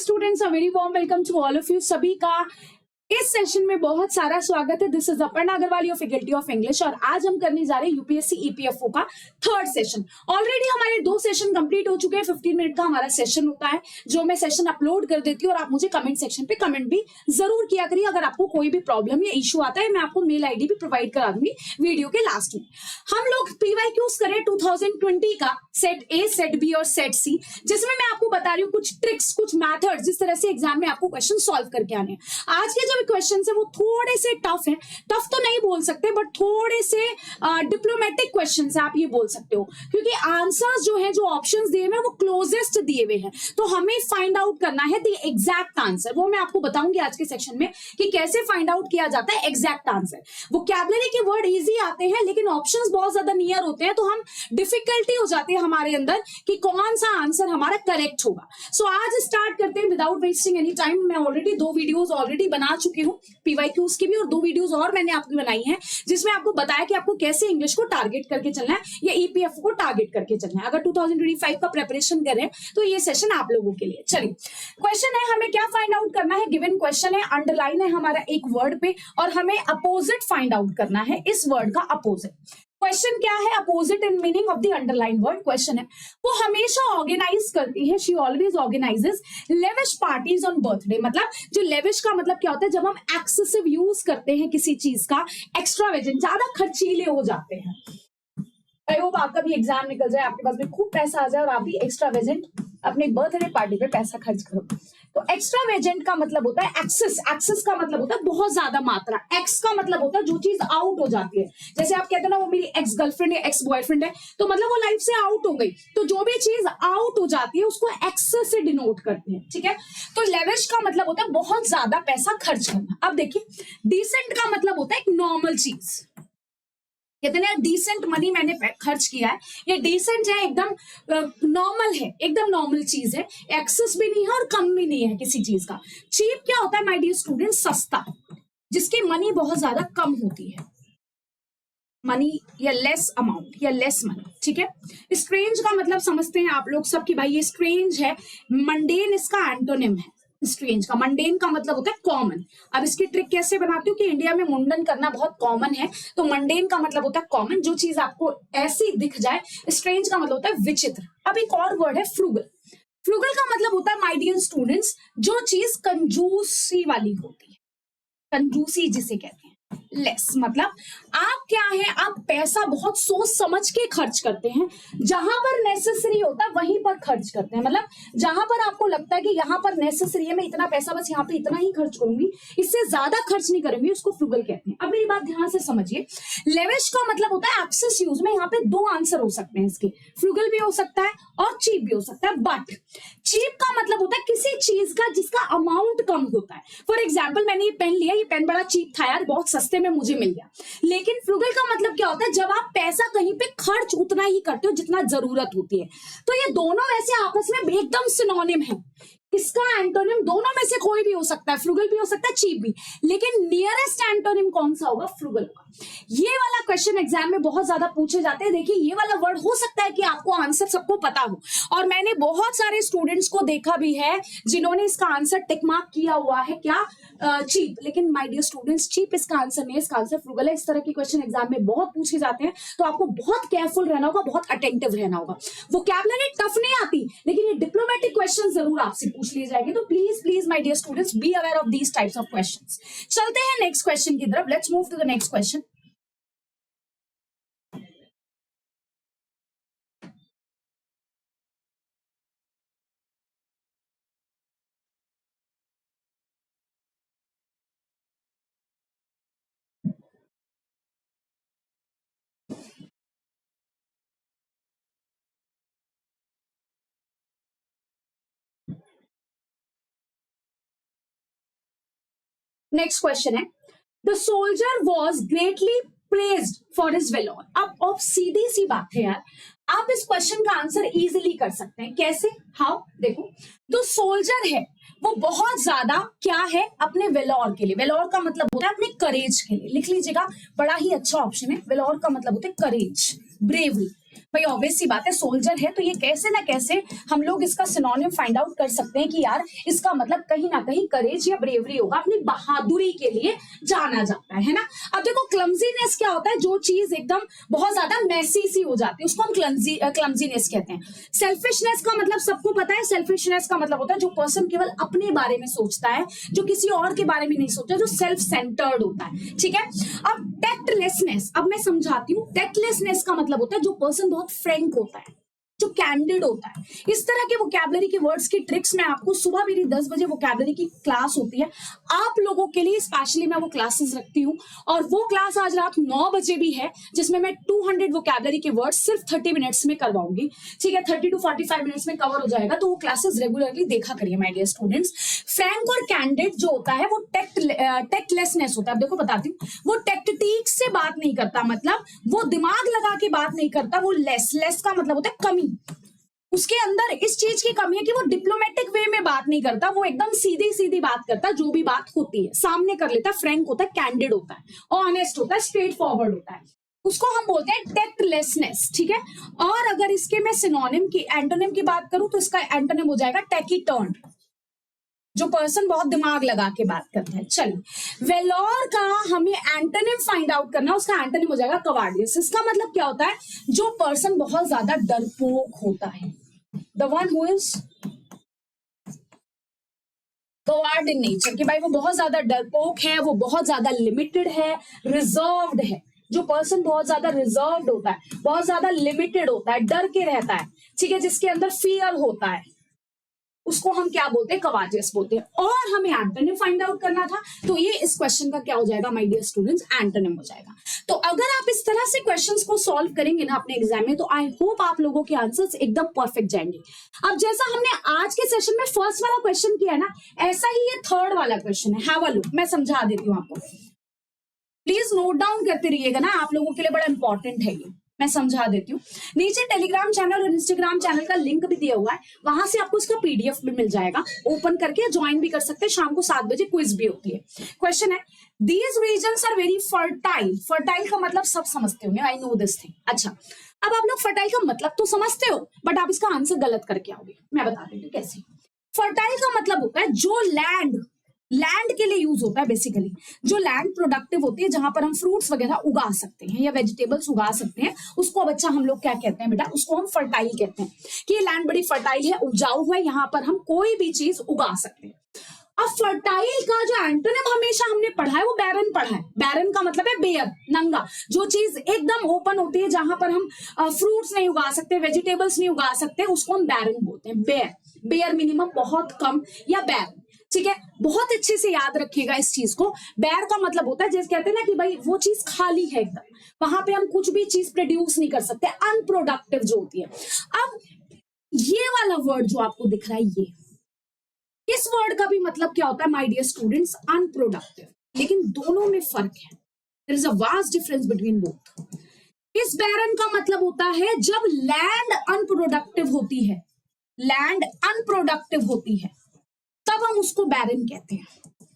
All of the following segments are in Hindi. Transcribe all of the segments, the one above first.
Students, a very warm welcome to all of you. सभी का इस सेशन में बहुत सारा स्वागत है। This is Aparna Agarwal, your faculty of English, और आज हम करने जा रहे हैं यूपीएससी ईपीएफओ का थर्ड सेशन। ऑलरेडी हमारे 2 सेशन कंप्लीट हो चुके हैं। 15 मिनट का हमारा सेशन होता है जो मैं सेशन अपलोड कर देती हूँ, और आप मुझे कमेंट सेक्शन पे कमेंट भी जरूर किया करिए। अगर आपको कोई भी प्रॉब्लम या इशू आता है, मैं आपको मेल आईडी भी प्रोवाइड करा दूंगी वीडियो के लास्ट में। हम लोग पीवाईक्यूज करें 2020 का सेट ए, सेट बी और सेट सी, जिसमें मैं आपको बता रही हूँ कुछ ट्रिक्स, कुछ मैथड्स, जिस तरह से एग्जाम में आपको क्वेश्चन सॉल्व करके आने हैं। आज के जो क्वेश्चन है वो थोड़े से टफ है, टफ तो नहीं बोल सकते बट थोड़े से डिप्लोमेटिक क्वेश्चन है, आप ये बोल सकते हो, क्योंकि आंसर्स जो है, जो ऑप्शंस दिए हुए हैं वो क्लोजेस्ट दिए हुए हैं। तो हमें फाइंड आउट करना है द एग्जैक्ट आंसर। वो मैं आपको बताऊंगी आज के सेक्शन में कि कैसे फाइंड आउट किया जाता है एग्जैक्ट आंसर। वोकैबुलरी के वर्ड इजी आते हैं लेकिन ऑप्शंस बहुत ज्यादा नियर होते हैं, तो हम डिफिकल्टी हो जाती है हमारे अंदर कि कौन सा आंसर हमारा करेक्ट होगा। सो आज स्टार्ट करते हैं विदाउट वेस्टिंग एनी टाइम। मैं ऑलरेडी 2 वीडियोस ऑलरेडी बना चुकी हूँ पीवाईक्यूज की भी, और 2 वीडियोस और मैंने आपकी बनाई हैं जिसमें आपको बताया कि आपको कैसे इंग्लिश को टारगेट करके चलना है या ईपीएफओ को टारगेट करके चलना है। अगर 2025 का प्रिपरेशन करें तो ये सेशन आप लोगों के लिए। चलिए, क्वेश्चन है, हमें क्या फाइंड आउट करना है। गिवन क्वेश्चन है, अंडरलाइन है हमारा एक वर्ड पे, और हमें अपोजिट फाइंड आउट करना है, इस वर्ड का अपोजिट। क्वेश्चन क्या है, opposite in meaning of the underline word. Question है, वो हमेशा ऑर्गेनाइज करती है, she always organises lavish parties on birthday. मतलब जो लेविश का मतलब क्या होता है, जब हम एक्सेसिव यूज करते हैं किसी चीज का, एक्स्ट्रावेजेंट, ज्यादा खर्चीले हो जाते हैं। आई होप आपका भी एग्जाम निकल जाए, आपके पास भी खूब पैसा आ जाए और आप भी एक्स्ट्रावेजेंट अपने बर्थडे पार्टी पे पैसा खर्च करो। तो एक्स्ट्रावेजेंट का मतलब होता है एक्सेस, एक्सेस का मतलब होता है बहुत ज्यादा मात्रा, एक्स का मतलब होता है जो चीज आउट हो जाती है। जैसे आप कहते हो ना, वो मेरी एक्स गर्लफ्रेंड है, एक्स बॉयफ्रेंड है, तो मतलब वो लाइफ से आउट हो गई। तो जो भी चीज आउट हो जाती है उसको एक्सेस से डिनोट करते हैं, ठीक है। तो लेविश का मतलब होता है बहुत ज्यादा पैसा खर्च करना। अब देखिए, डिसेंट का मतलब होता है एक नॉर्मल चीज। कहते हैं डिसेंट मनी मैंने खर्च किया है, ये डिसेंट है, एकदम नॉर्मल है, एकदम नॉर्मल चीज है, एक्सेस भी नहीं है और कम भी नहीं है किसी चीज का। चीप क्या होता है माय डियर स्टूडेंट, सस्ता, जिसकी मनी बहुत ज्यादा कम होती है, मनी या लेस अमाउंट या लेस मनी, ठीक है। स्ट्रेंज का मतलब समझते हैं आप लोग सब कि भाई ये स्ट्रेंज है, मंडेन इसका एंटोनिम है। स्ट्रेंज का, मंडेन का मतलब होता है कॉमन। अब इसकी ट्रिक कैसे बनाती हूँ कि इंडिया में मुंडन करना बहुत कॉमन है, तो मंडेन का मतलब होता है कॉमन, जो चीज आपको ऐसी दिख जाए। स्ट्रेंज का मतलब होता है विचित्र। अब एक और वर्ड है फ्रूगल। फ्रूगल का मतलब होता है माय डियर स्टूडेंट्स, जो चीज कंजूसी वाली होती है, कंजूसी जिसे कहते हैं। लेस मतलब आप क्या है, आप पैसा बहुत सोच समझ के खर्च करते हैं, जहां पर नेसेसरी होता है वहीं पर खर्च करते हैं। मतलब जहां पर आपको लगता है कि यहाँ पर नेसेसरी है, मैं इतना पैसा बस यहाँ पे इतना ही खर्च करूंगी, इससे ज्यादा खर्च नहीं करूंगी, उसको फ्रूगल कहते हैं। अब मेरी बात ध्यान से समझिए, लेविश का मतलब होता है एक्सेस यूज में। यहाँ पे 2 आंसर हो सकते हैं इसके, फ्रूगल भी हो सकता है और चीप भी हो सकता है। बट चीप का मतलब होता है किसी चीज का जिसका अमाउंट कम होता है। फॉर एग्जाम्पल, मैंने ये पेन लिया, ये पेन बड़ा चीप था यार, बहुत सस्ते में मुझे मिल गया। लेकिन फ्रूगल का मतलब क्या होता है, जब आप पैसा कहीं पे खर्च उतना ही करते हो जितना जरूरत होती है। तो ये दोनों वैसे आपस में एकदम सिनोनिम है, इसका एंटोनिम दोनों में से कोई भी हो सकता है, फ्रूगल भी हो सकता है, चीप भी, लेकिन नियरेस्ट एंटोनिम कौन सा होगा, फ्रूगल होगा। ये वाला क्वेश्चन एग्जाम में बहुत ज्यादा पूछे जाते हैं। देखिए, ये वाला वर्ड हो सकता है कि आपको आंसर सबको पता हो, और मैंने बहुत सारे स्टूडेंट्स को देखा भी है जिन्होंने इसका आंसर टिक मार्क किया हुआ है, क्या, चीप। लेकिन माय डियर स्टूडेंट्स, चीप इसका आंसर नहीं है, इसका आंसर फ्रूगल है। इस तरह के क्वेश्चन एग्जाम में बहुत पूछे जाते हैं, तो आपको बहुत केयरफुल रहना होगा, बहुत अटेंटिव रहना होगा। वोकैबुलरी टफ नहीं आती, लेकिन ये डिप्लोमेटिक क्वेश्चन जरूर आपसे पूछ लिए जाएंगे। तो please please my dear students, be aware of these types of questions. चलते हैं नेक्स्ट क्वेश्चन की तरफ। Let's move to the next question. Next question है, the soldier was greatly praised for his valour. अब सीधी सी बात है यार, आप इस क्वेश्चन का आंसर इजीली कर सकते हैं। कैसे, हाउ, देखो, जो सोल्जर है वो बहुत ज्यादा क्या है, अपने वेलोर के लिए। वेलोर का मतलब होता है अपने करेज के लिए, लिख लीजिएगा, बड़ा ही अच्छा ऑप्शन है। वेलोर का मतलब होता है करेज, ब्रेवरी। भाई ऑब्वियस सी बात है, सोल्जर है तो ये कैसे ना कैसे हम लोग इसका सिनोनिम फाइंड आउट कर सकते हैं कि यार इसका मतलब कहीं ना कहीं करेज या ब्रेवरी होगा, अपनी बहादुरी के लिए जाना जाता है ना। अब देखो क्लमजीनेस क्या होता है, जो चीज एकदम बहुत ज्यादा मैसी सी हो जाती है उसको हम क्लमजीनेस कहते हैं। सेल्फिशनेस का मतलब सबको पता है, सेल्फिशनेस का मतलब होता है जो पर्सन केवल अपने बारे में सोचता है, जो किसी और के बारे में नहीं सोचता, जो सेल्फ सेंटर्ड होता है, ठीक है। अब टेक्टलेसनेस, अब मैं समझाती हूँ। टेक्टलेसनेस का मतलब होता है जो पर्सन बहुत फ्रैंक होता है, जो कैंडिड होता है। इस तरह के वोकैबुलरी के वर्ड्स की ट्रिक्स मैं आपको, सुबह मेरी 10 बजे वोकैबुलरी की क्लास होती है, आप लोगों के लिए स्पेशली मैं वो क्लासेस रखती हूँ। और वो क्लास आज रात 9 बजे भी है, जिसमें मैं 200 वोकैबुलरी के वर्ड्स सिर्फ 30 मिनट्स में करवाऊंगी, ठीक है। 30 to 45 मिनट्स में कवर हो जाएगा, तो वो क्लासेस रेगुलरली देखा करिए माय डियर स्टूडेंट्स। फ्रैंक और कैंडिड जो होता है वो टेक्टलेसनेस होता है। अब देखो बताती हूँ, वो टेक्टिक से बात नहीं करता, मतलब वो दिमाग लगा के बात नहीं करता, वो लेस का मतलब होता है कमी। उसके अंदर इस चीज की कमी है कि वो डिप्लोमेटिक वे में बात नहीं करता, वो एकदम सीधी सीधी बात करता है, जो भी बात होती है सामने कर लेता है। फ्रैंक होता है, कैंडिड होता है, ऑनेस्ट होता है, स्ट्रेट फॉरवर्ड होता है, उसको हम बोलते हैं टेक्टलेसनेस, ठीक है। और अगर इसके मैं सिनोनिम की, एंटोनिम की बात करूं तो इसका एंटोनिम हो जाएगा टैकीटर्न, जो पर्सन बहुत दिमाग लगा के बात करता है। चलिए, वेलोर का हमें एंटोनिम फाइंड आउट करना, उसका एंटोनिम हो जाएगा कवार्डियस। इसका मतलब क्या होता है, जो पर्सन बहुत ज्यादा डरपोक होता है, the one who is coward in nature, कि भाई वो बहुत ज्यादा डरपोक है, वो बहुत ज्यादा लिमिटेड है, रिजर्व्ड है। जो पर्सन बहुत ज्यादा रिजर्व्ड होता है, बहुत ज्यादा लिमिटेड होता है, डर के रहता है, ठीक है, जिसके अंदर फियर होता है, उसको हम क्या बोलते हैं, कवार्डियस बोलते हैं। और हमें एंटोनिम फाइंड आउट करना था, तो ये इस क्वेश्चन का क्या हो जाएगा माय डियर स्टूडेंट्स, एंटोनिम हो जाएगा। तो अगर आप इस तरह से क्वेश्चंस को सॉल्व करेंगे ना अपने एग्जाम में, तो आई होप आप लोगों के आंसर्स एकदम परफेक्ट जाएंगे। अब जैसा हमने आज के सेशन में फर्स्ट वाला क्वेश्चन किया है ना, ऐसा ही ये थर्ड वाला क्वेश्चन है। हैव अ लुक, मैं समझा देती हूँ आपको, प्लीज नोट डाउन करते रहिएगा ना, आप लोगों के लिए बड़ा इंपॉर्टेंट है ये, मैं समझा देती हूँ। नीचे टेलीग्राम चैनल और इंस्टाग्राम चैनल का लिंक भी दिया हुआ है, वहां से आपको इसका पीडीएफ भी मिल जाएगा, ओपन करके ज्वाइन भी कर सकते हैं। शाम को 7 बजे क्विज भी होती है। क्वेश्चन है, these regions are very fertile. Fertile का मतलब सब समझते होंगे, आई नो दिस थिंग। अच्छा, अब आप लोग फर्टाइल का मतलब तो समझते हो, बट आप इसका आंसर गलत करके आओगे। मैं बता देती हूँ कैसे। फर्टाइल का मतलब होता है जो लैंड के लिए यूज होता है, बेसिकली जो लैंड प्रोडक्टिव होती है, जहां पर हम फ्रूट्स वगैरह उगा सकते हैं या वेजिटेबल्स उगा सकते हैं, उसको बच्चा हम लोग क्या कहते हैं बेटा, उसको हम फर्टाइल कहते हैं, कि ये लैंड बड़ी फर्टाइल है, उपजाऊ है, यहाँ पर हम कोई भी चीज उगा सकते हैं। अब फर्टाइल का जो एंटोनिम हमेशा हमने पढ़ा है वो बैरन पढ़ा है। बैरन का मतलब है बेयर, नंगा, जो चीज एकदम ओपन होती है, जहां पर हम फ्रूट्स नहीं उगा सकते, वेजिटेबल्स नहीं उगा सकते, उसको हम बैरन बोलते हैं। बेयर मिनिमम बहुत कम, या बैरन, ठीक है। बहुत अच्छे से याद रखिएगा इस चीज को। बैर का मतलब होता है, जैसे कहते हैं ना कि भाई वो चीज खाली है एकदम, वहां पे हम कुछ भी चीज प्रोड्यूस नहीं कर सकते, अनप्रोडक्टिव जो होती है। अब ये वाला वर्ड जो आपको दिख रहा है, ये इस वर्ड का भी मतलब क्या होता है माय डियर स्टूडेंट्स, अनप्रोडक्टिव। लेकिन दोनों में फर्क है, there is a vast difference between both. इस बैरन का मतलब होता है जब लैंड अनप्रोडक्टिव होती है, लैंड अनप्रोडक्टिव होती है, तब हम उसको बैरन कहते हैं,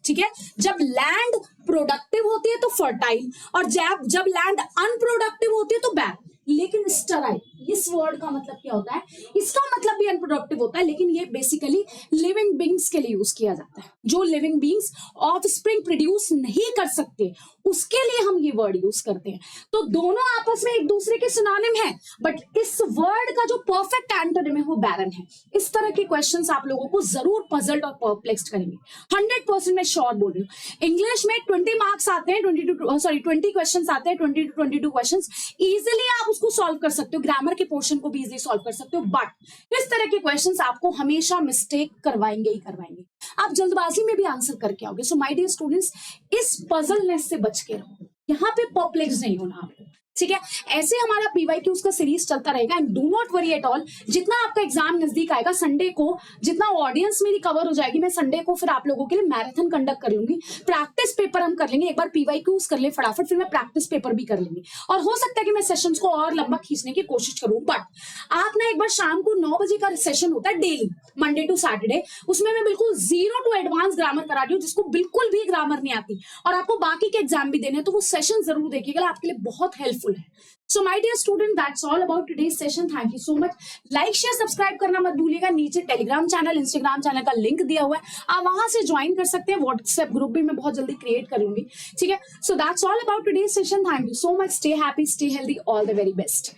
ठीक है। जब लैंड प्रोडक्टिव होती है तो फर्टाइल, और जब लैंड अनप्रोडक्टिव होती है तो बैरन। लेकिन स्टराइल, इस वर्ड का मतलब क्या होता है, इसका मतलब भी अनप्रोडक्टिव होता है, लेकिन ये बेसिकली लिविंग बींग्स के लिए यूज किया जाता है। जो लिविंग बींग्स ऑफस्प्रिंग प्रोड्यूस नहीं कर सकते, उसके लिए हम ये वर्ड यूज करते हैं। तो दोनों आपस में एक दूसरे के सिनोनिम है, बट इस वर्ड का जो परफेक्ट एंटोनिम है वो बैरन है। इस तरह के क्वेश्चंस आप लोगों को जरूर पजल्ड और परप्लेक्स्ड करेंगे, 100% मैं श्योर बोल रही हूँ। इंग्लिश में 20 मार्क्स आते हैं, 20 क्वेश्चंस आते हैं, 20 to 22 क्वेश्चंस इजीली आप उसको सॉल्व कर सकते हो, ग्रामर के पोर्शन को भी इजीली सॉल्व कर सकते हो। बट इस तरह के क्वेश्चंस आपको हमेशा मिस्टेक करवाएंगे ही करवाएंगे, आप जल्दबाजी में भी आंसर करके आओगे। सो माय डियर स्टूडेंट्स, इस पजलनेस से बच के रहो, यहाँ पे परप्लेक्स नहीं होना आपको, ठीक है। ऐसे हमारा पीवाईक्यू का सीरीज चलता रहेगा, and do not worry at all. जितना आपका एग्जाम नजदीक आएगा, संडे को जितना ऑडियंस मेरी कवर हो जाएगी, मैं संडे को फिर आप लोगों के लिए मैराथन कंडक्ट कर लूंगी। प्रैक्टिस पेपर हम कर लेंगे, एक बार पीवाईक्यूज कर ले फटाफट, फिर मैं प्रैक्टिस पेपर भी कर लेंगे। और हो सकता है कि मैं सेशंस को और लंबा खींचने की कोशिश करूं, बट आप ना एक बार शाम को 9 बजे का सेशन होता है डेली, मंडे टू सैटरडे, उसमें मैं बिल्कुल 0 to एडवांस ग्रामर करा रही हूँ, जिसको बिल्कुल भी ग्रामर नहीं आती और आपको बाकी के एग्जाम भी देने, तो वो सेशन जरूर देखिएगा, आपके लिए बहुत हेल्पफुल हेल्पफुल है। So my dear student, that's all about today's session. Thank you so much. Like share subscribe करना मत भूलिएगा। नीचे टेलीग्राम चैनल, इंस्टाग्राम चैनल का लिंक दिया हुआ है, आप वहां से ज्वाइन कर सकते हैं। व्हाट्सएप ग्रुप भी मैं बहुत जल्दी क्रिएट करूंगी, ठीक है। So that's all about today's session. Thank you so much. Stay happy, stay healthy, all the very best.